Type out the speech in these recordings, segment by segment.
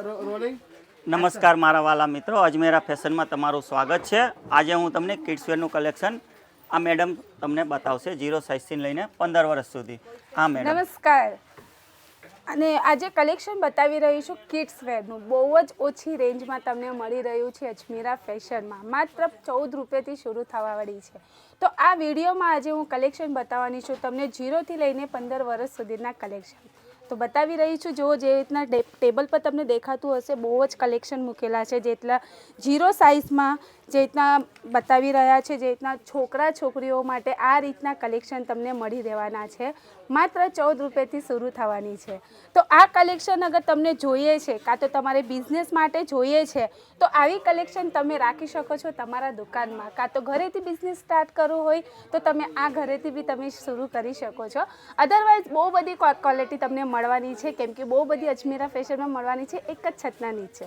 નમસ્કાર મારા વાલા મિત્રો, અજમેરા ફેશનમાં તમારું સ્વાગત છે। આજે હું તમને કિડ્સવેરનું કલેક્શન આ મેડમ તમને બતાવશે 0 સાઇઝથી લઈને 15 વર્ષ સુધી। હા મેડમ નમસ્કાર। અને આજે કલેક્શન બતાવી રહી છું કિડ્સવેરનું, બહુ જ ઓછી રેન્જમાં તમને મળી રહ્યું છે અજમેરા ફેશનમાં। માત્ર 14 રૂપિયાથી શરૂ થવાવાળી છે। તો આ વિડીયોમાં આજે હું કલેક્શન બતાવવાની છું તમને 0થી લઈને 15 વર્ષ સુધીના કલેક્શન। તો બતાવી રહી છું, જો જે રીતના ટેબલ પર તમને દેખાતું હશે બહુ જ કલેક્શન મૂકેલા છે, જેટલા 0 સાઇઝમાં જે રીતના બતાવી રહ્યા છે, જે રીતના છોકરા છોકરીઓ માટે આ રીતના કલેક્શન તમને મળી રહેવાના છે। માત્ર 14 રૂપિયાથી શરૂ થવાની છે। તો આ કલેક્શન અગર તમને જોઈએ છે, કાં તો તમારે બિઝનેસ માટે જોઈએ છે, તો આવી કલેક્શન તમે રાખી શકો છો તમારા દુકાનમાં। કાં તો ઘરેથી બિઝનેસ સ્ટાર્ટ કરવું હોય તો તમે આ ઘરેથી બી તમે શરૂ કરી શકો છો। અદરવાઇઝ બહુ બધી ક્વોલિટી તમને મળવાની છે, કેમ કે બહુ બધી અજમેરા ફેશનમાં મળવાની છે એક જ છતના નીચે।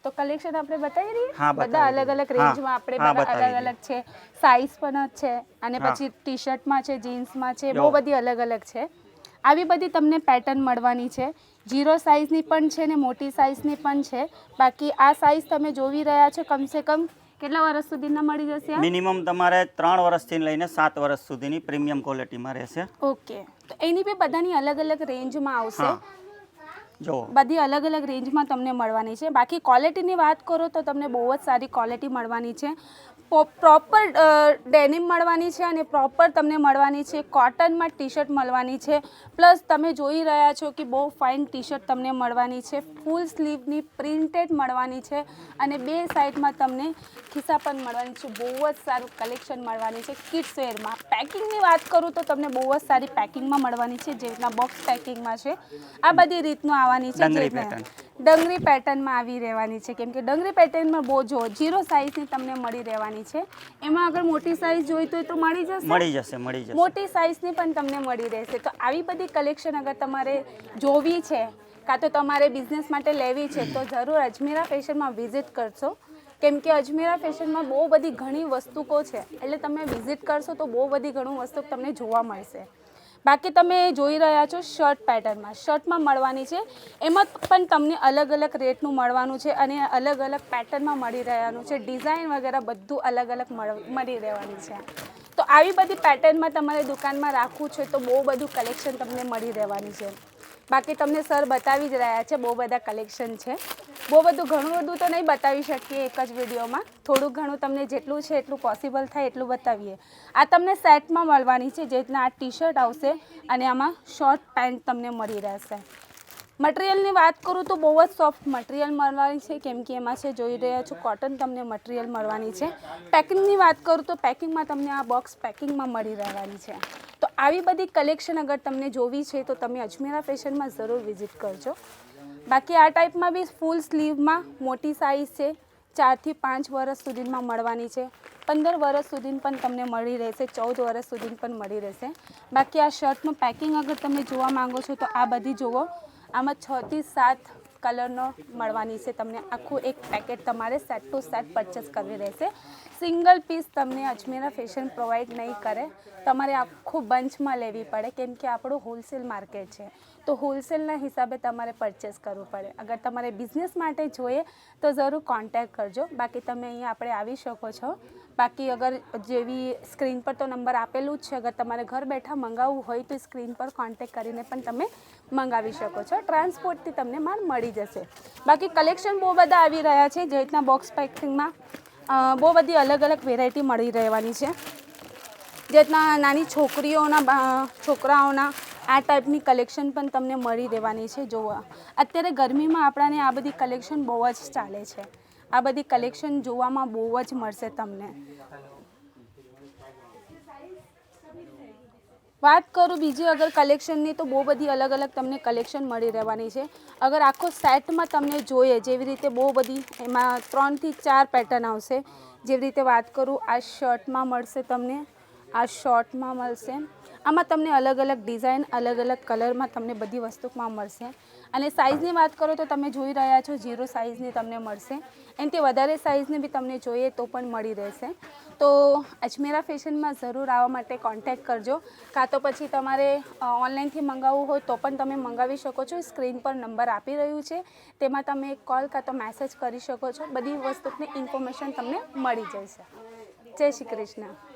તો કલેક્શન આપણે બતાવી રહીએ, બધા અલગ અલગ રેન્જમાં આપણે બધા અલગ અલગ છે, સાઇઝ પણ જ છે, અને પછી ટી શર્ટમાં છે, જીન્સમાં છે, બહુ બધી અલગ અલગ છે। આવી બધી તમને પેટર્ન મળવાની છે, 0 સાઇઝની પણ છે ને મોટી સાઇઝની પણ છે। બાકી આ સાઇઝ તમે જોઈ રહ્યા છો, કમસે કમ કેટલા વર્ષ સુધીના મળી જશે? મિનિમમ તમારે 3 વર્ષથી લઈને 7 વર્ષ સુધીની પ્રીમિયમ ક્વોલિટીમાં રહેશે। ઓકે, તો એની બી બધાની અલગ અલગ રેન્જમાં આવશે। જો બધી અલગ અલગ રેન્જમાં તમને મળવાની છે। બાકી ક્વોલિટીની વાત કરો તો તમને બહુ જ સારી ક્વોલિટી મળવાની છે। પ્રોપર ડેનિમ મળવાની છે અને પ્રોપર તમને મળવાની છે કોટનમાં ટી શર્ટ મળવાની છે। પ્લસ તમે જોઈ રહ્યા છો કે બહુ ફાઇન ટી શર્ટ તમને મળવાની છે, ફૂલ સ્લીવની પ્રિન્ટેડ મળવાની છે, અને બે સાઈડમાં તમને ખિસ્સા પણ મળવાની છે। બહુ જ સારું કલેક્શન મળવાની છે કિડ્સવેરમાં। પેકિંગની વાત કરું તો તમને બહુ જ સારી પેકિંગમાં મળવાની છે, જે રીતના બોક્સ પેકિંગમાં છે આ બધી રીતનું આવવાની છે, જે ડંગરી પેટર્નમાં આવી રહેવાની છે, કેમ કે ડંગરી પેટર્નમાં બહુ જો 0 સાઇઝની તમને મળી રહેવાની છે। એમાં અગર મોટી સાઇઝ જોઈતી હોય તો મળી જશે, મોટી સાઇઝની પણ તમને મળી રહેશે। તો આવી બધી કલેક્શન અગર તમારે જોવી છે, કાં તો તમારે બિઝનેસ માટે લેવી છે, તો જરૂર અજમેરા ફેશનમાં વિઝિટ કરશો, કેમ કે અજમેરા ફેશનમાં બહુ બધી ઘણી વસ્તુઓ છે, એટલે તમે વિઝિટ કરશો તો બહુ બધી ઘણું વસ્તુ તમને જોવા મળશે। બાકી તમે જોઈ રહ્યા છો શર્ટ પેટર્નમાં, શર્ટમાં મળવાની છે, એમાં પણ તમને અલગ અલગ રેટનું મળવાનું છે, અને અલગ અલગ પેટર્નમાં મળી રહેવાનું છે, ડિઝાઇન વગેરે બધું અલગ અલગ મળી રહેવાની છે। તો આવી બધી પેટર્નમાં તમારે દુકાનમાં રાખવું છે તો બહુ બધું કલેક્શન તમને મળી રહેવાની છે। બાકી તમને સર બતાવી જ રહ્યા છે, બહુ બધા કલેક્શન છે, બહુ બધું ઘણું બધું તો નહીં બતાવી શકીએ એક જ વિડીયોમાં, થોડું ઘણું તમને જેટલું છે એટલું પોસિબલ થાય એટલું બતાવીએ। આ તમને સેટમાં મળવાની છે, જે રીતના આ ટી શર્ટ આવશે અને આમાં શોર્ટ પેન્ટ તમને મળી રહેશે। મટીરિયલની વાત કરું તો બહુ જ સોફ્ટ મટીરિયલ મળવાની છે, કેમ કે એમાં છે જોઈ રહ્યા છો કોટન તમને મટીરિયલ મળવાની છે। પેકિંગની વાત કરું તો પેકિંગમાં તમને આ બોક્સ પેકિંગમાં મળી રહેવાની છે। તો આવી બધી કલેક્શન અગર તમને જોવી છે તો તમે અજમેરા ફેશનમાં જરૂર વિઝિટ કરજો। બાકી આ ટાઈપમાં બી ફૂલ સ્લીવમાં મોટી સાઇઝ છે, 4 થી 5 વર્ષ સુધીમાં મળવાની છે, 15 વર્ષ સુધી પણ તમને મળી રહેશે, 14 વર્ષ સુધી પણ મળી રહેશે। બાકી આ શર્ટનું પેકિંગ અગર તમે જોવા માંગો છો તો આ બધી જુઓ, આમાં 6 થી 7 કલરનો મળવાની છે તમને। આખું એક પેકેટ તમારે સેટ ટુ સેટ પરચેસ કરવી રહેશે, સિંગલ પીસ તમને અજમેરા ફેશન પ્રોવાઈડ નહીં કરે, તમારે આખું બંચમાં લેવી પડે, કેમ કે આપણું હોલસેલ માર્કેટ છે, તો હોલસેલના હિસાબે તમારે પરચેસ કરવું પડે। અગર તમારે બિઝનેસ માટે જોઈએ તો જરૂર કોન્ટેક્ટ કરજો। બાકી તમે અહીંયા આપણે આવી શકો છો। બાકી અગર જેવી સ્ક્રીન પર તો નંબર આપેલું જ છે, અગર તમારે ઘર બેઠા મંગાવવું હોય તો સ્ક્રીન પર કોન્ટેક્ટ કરીને પણ તમે મંગાવી શકો છો, ટ્રાન્સપોર્ટથી તમને માલ મળી જશે। બાકી કલેક્શન બહુ બધા આવી રહ્યા છે, જે રીતના બોક્સ પેકિંગમાં બહુ બધી અલગ અલગ વેરાયટી મળી રહેવાની છે, જે રીતના નાની છોકરાઓના આ ટાઈપની કલેક્શન પણ તમને મળી રહેવાની છે। જોવા અત્યારે ગરમીમાં આપણાને આ બધી કલેક્શન બહુ જ ચાલે છે, આ બધી કલેક્શન જોવામાં બહુ જ મળશે તમને। વાત કરું બીજી અગર કલેક્શનની તો બહુ બધી અલગ અલગ તમને કલેક્શન મળી રહેવાની છે। અગર આખો સેટમાં તમને જોઈએ, જેવી રીતે બહુ બધી એમાં 3 થી 4 પેટર્ન આવશે, જેવી રીતે વાત કરું આ શર્ટમાં મળશે તમને, આ શોર્ટમાં મળશે, આમાં તમને અલગ અલગ ડિઝાઇન અલગ અલગ કલરમાં તમને બધી વસ્તુમાં મળશે। અને સાઇઝની વાત કરો તો તમે જોઈ રહ્યા છો 0 સાઇઝની તમને મળશે. એનાથી વધારે સાઇઝની બી તમને જોઈએ તો પણ મળી રહેશે. તો અજમેરા ફેશનમાં જરૂર આવવા માટે કોન્ટેક્ટ કરજો. કાં તો પછી તમારે ઓનલાઈનથી મંગાવવું હોય તો પણ તમે મંગાવી શકો છો. સ્ક્રીન પર નંબર આપી રહ્યું છે, તેમાં તમે કોલ કાં તો મેસેજ કરી શકો છો. બધી વસ્તુની ઇન્ફોર્મેશન તમને મળી જશે. જય શ્રી કૃષ્ણ.